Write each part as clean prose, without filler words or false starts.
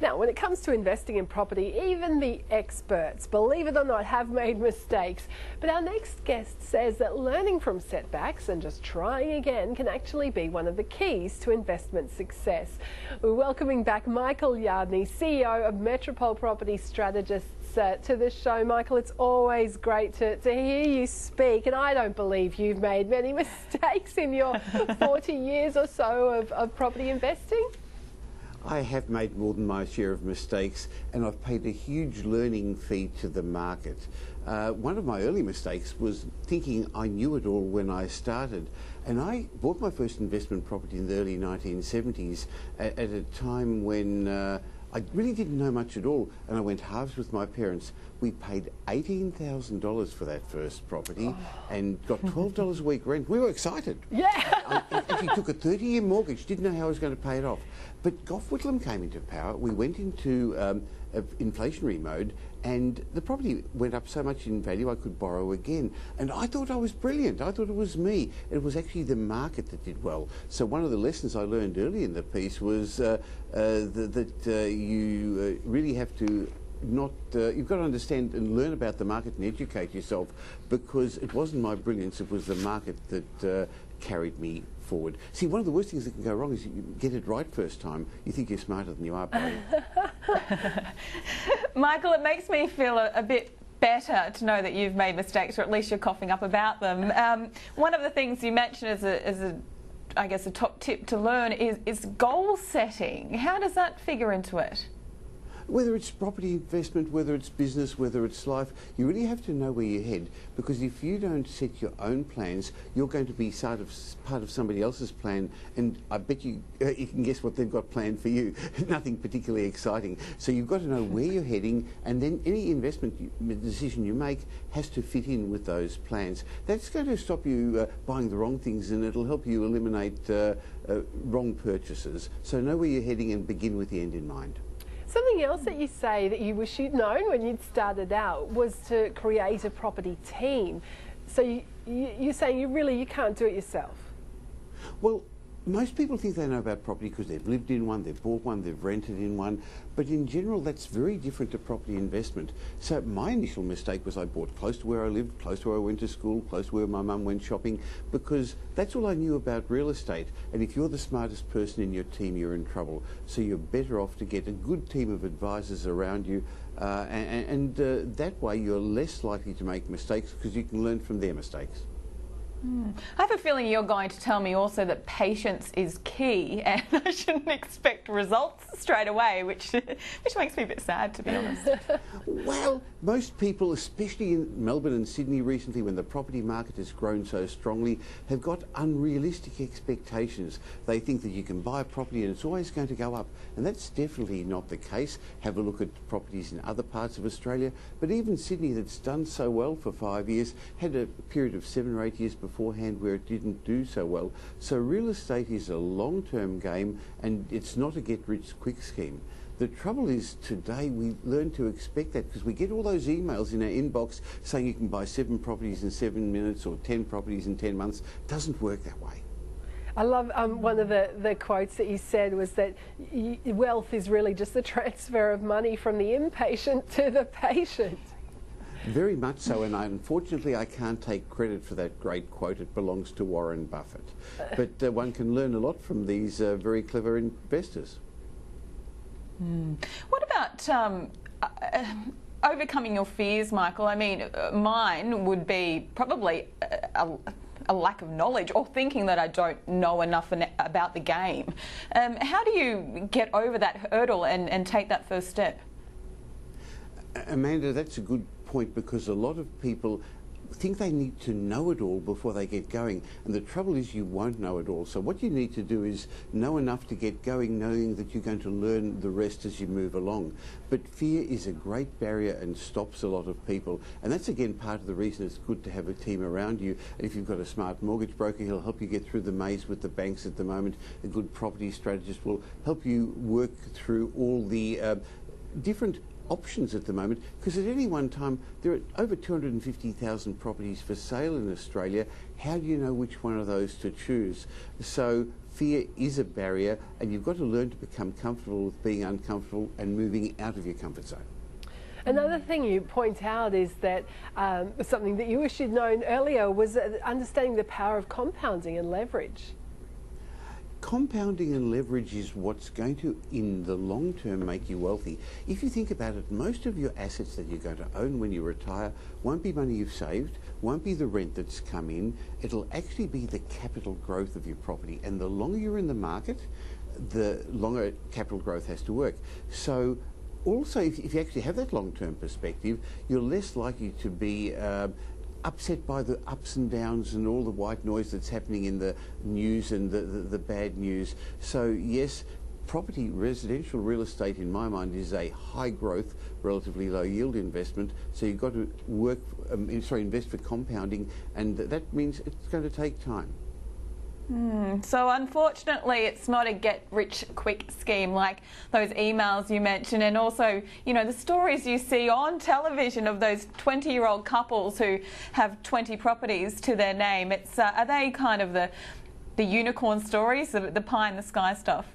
Now, when it comes to investing in property, even the experts, believe it or not, have made mistakes. But our next guest says that learning from setbacks and just trying again can actually be one of the keys to investment success. We're welcoming back Michael Yardney, CEO of Metropole Property Strategists, to the show. Michael, it's always great to hear you speak, and I don't believe you've made many mistakes in your 40 years or so of property investing. I have made more than my share of mistakes, and I've paid a huge learning fee to the market. One of my early mistakes was thinking I knew it all when I started, and I bought my first investment property in the early 1970s at a time when I really didn't know much at all, and I went halves with my parents. We paid $18,000 for that first property and got $12 a week rent. We were excited. Yeah. I actually took a 30-year mortgage, didn't know how I was going to pay it off. But Gough Whitlam came into power. We went into inflationary mode, and the property went up so much in value I could borrow again. And I thought I was brilliant. I thought it was me. It was actually the market that did well. So one of the lessons I learned early in the piece was that you really have to you've got to understand and learn about the market and educate yourself, because it wasn't my brilliance, it was the market that carried me forward. See, one of the worst things that can go wrong is you get it right first time. You think you're smarter than you are, buddy. Michael, it makes me feel a bit better to know that you've made mistakes, or at least you're coughing up about them. One of the things you mentioned I guess a top tip to learn is goal setting. How does that figure into it? Whether it's property investment, whether it's business, whether it's life, you really have to know where you head, because if you don't set your own plans, you're going to be part of somebody else's plan, and I bet you can guess what they've got planned for you. Nothing particularly exciting. So you've got to know where you're heading, and then any investment decision you make has to fit in with those plans. That's going to stop you buying the wrong things, and it'll help you eliminate wrong purchases. So know where you're heading and begin with the end in mind. Something else that you say that you wish you'd known when you'd started out was to create a property team. So you're saying you can't do it yourself? Well, most people think they know about property because they've lived in one, they've bought one, they've rented in one, but in general that's very different to property investment. So my initial mistake was I bought close to where I lived, close to where I went to school, close to where my mum went shopping, because that's all I knew about real estate. And if you're the smartest person in your team, you're in trouble. So you're better off to get a good team of advisors around you, and that way you're less likely to make mistakes because you can learn from their mistakes. I have a feeling you're going to tell me also that patience is key, and I shouldn't expect results straight away, which makes me a bit sad, to be honest. Well, most people, especially in Melbourne and Sydney recently, when the property market has grown so strongly, have got unrealistic expectations. They think that you can buy a property and it's always going to go up, and that's definitely not the case. Have a look at properties in other parts of Australia, but even Sydney, that's done so well for 5 years, had a period of 7 or 8 years beforehand where it didn't do so well. So real estate is a long-term game, and it's not a get-rich-quick scheme. The trouble is today we learn to expect that, because we get all those emails in our inbox saying you can buy 7 properties in 7 minutes or 10 properties in 10 months. It doesn't work that way. I love one of the quotes that you said was that wealth is really just the transfer of money from the impatient to the patient. Very much so, and unfortunately I can't take credit for that great quote. It belongs to Warren Buffett. But one can learn a lot from these very clever investors. What about overcoming your fears, Michael? I mean, mine would be probably a lack of knowledge, or thinking that I don't know enough about the game. How do you get over that hurdle and take that first step? Amanda, that's a good point, because a lot of people think they need to know it all before they get going, and the trouble is you won't know it all. So what you need to do is know enough to get going, knowing that you're going to learn the rest as you move along. But fear is a great barrier and stops a lot of people, and that's again part of the reason it's good to have a team around you. And if you've got a smart mortgage broker, he'll help you get through the maze with the banks at the moment. A good property strategist will help you work through all the different options at the moment, because at any one time there are over 250,000 properties for sale in Australia. How do you know which one of those to choose? So fear is a barrier, and you've got to learn to become comfortable with being uncomfortable and moving out of your comfort zone. Another thing you point out is that something that you wish you'd known earlier was understanding the power of compounding and leverage. Compounding and leverage is what's going to, in the long term, make you wealthy. If you think about it, most of your assets that you're going to own when you retire won't be money you've saved, won't be the rent that's come in, it'll actually be the capital growth of your property. And the longer you're in the market, the longer capital growth has to work. So also, if you actually have that long-term perspective, you're less likely to be upset by the ups and downs and all the white noise that's happening in the news and the bad news. So yes, property, residential real estate, in my mind, is a high growth, relatively low yield investment. So you've got to invest for compounding, and that means it's going to take time. So unfortunately, it's not a get-rich-quick scheme like those emails you mentioned, and also, you know, the stories you see on television of those 20-year-old couples who have 20 properties to their name. It's are they kind of the unicorn stories, the pie-in-the-sky stuff?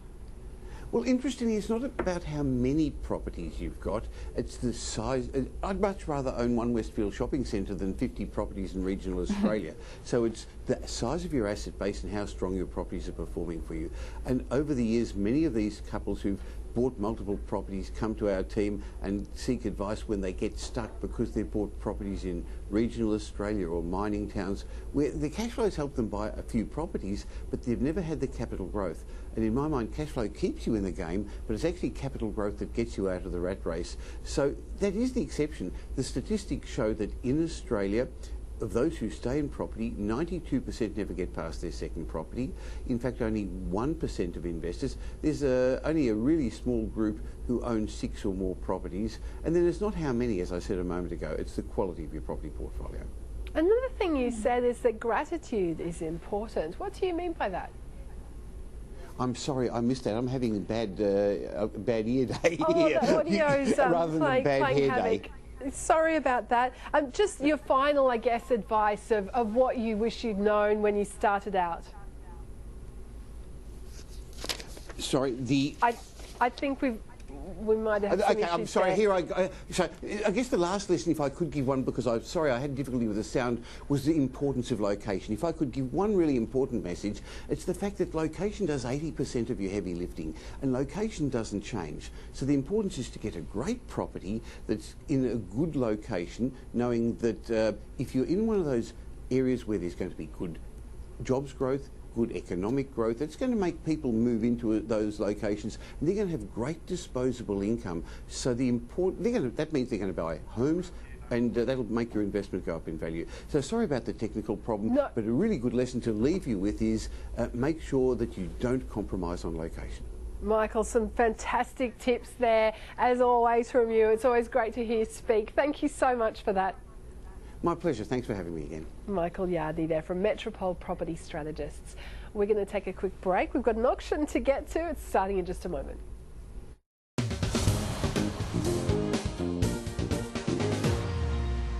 Well, interestingly, it's not about how many properties you've got, it's the size. I'd much rather own one Westfield shopping centre than 50 properties in regional Australia. So it's the size of your asset base and how strong your properties are performing for you. And over the years, many of these couples who've bought multiple properties come to our team and seek advice when they get stuck because they've bought properties in regional Australia or mining towns where the cash flows help them buy a few properties, but they've never had the capital growth. And in my mind, cash flow keeps you in the game, but it's actually capital growth that gets you out of the rat race. So that is the exception. The statistics show that in Australia, of those who stay in property, 92% never get past their second property. In fact, only 1% of investors. There's only a really small group who own 6 or more properties. And then it's not how many, as I said a moment ago, it's the quality of your property portfolio. Another thing you said is that gratitude is important. What do you mean by that? I'm sorry, I missed that. I'm having a bad ear day here. The audio's rather than bad hair havoc. Day. Sorry about that. Just your final, I guess, advice of what you wish you'd known when you started out. Sorry, I think we might have okay, finished I'm sorry, there. here I go. So I guess the last lesson, if I could give one, because I'm sorry I had difficulty with the sound, was the importance of location. If I could give one really important message, it's the fact that location does 80% of your heavy lifting, and location doesn't change. So the importance is to get a great property that's in a good location, knowing that if you're in one of those areas where there's going to be good jobs growth, good economic growth, it's going to make people move into those locations, and they're going to have great disposable income. So that means they're going to buy homes, and that'll make your investment go up in value. So sorry about the technical problem, but a really good lesson to leave you with is make sure that you don't compromise on location. Michael, some fantastic tips there, as always, from you. It's always great to hear you speak. Thank you so much for that. My pleasure. Thanks for having me again. Michael Yardney there from Metropole Property Strategists. We're going to take a quick break. We've got an auction to get to. It's starting in just a moment.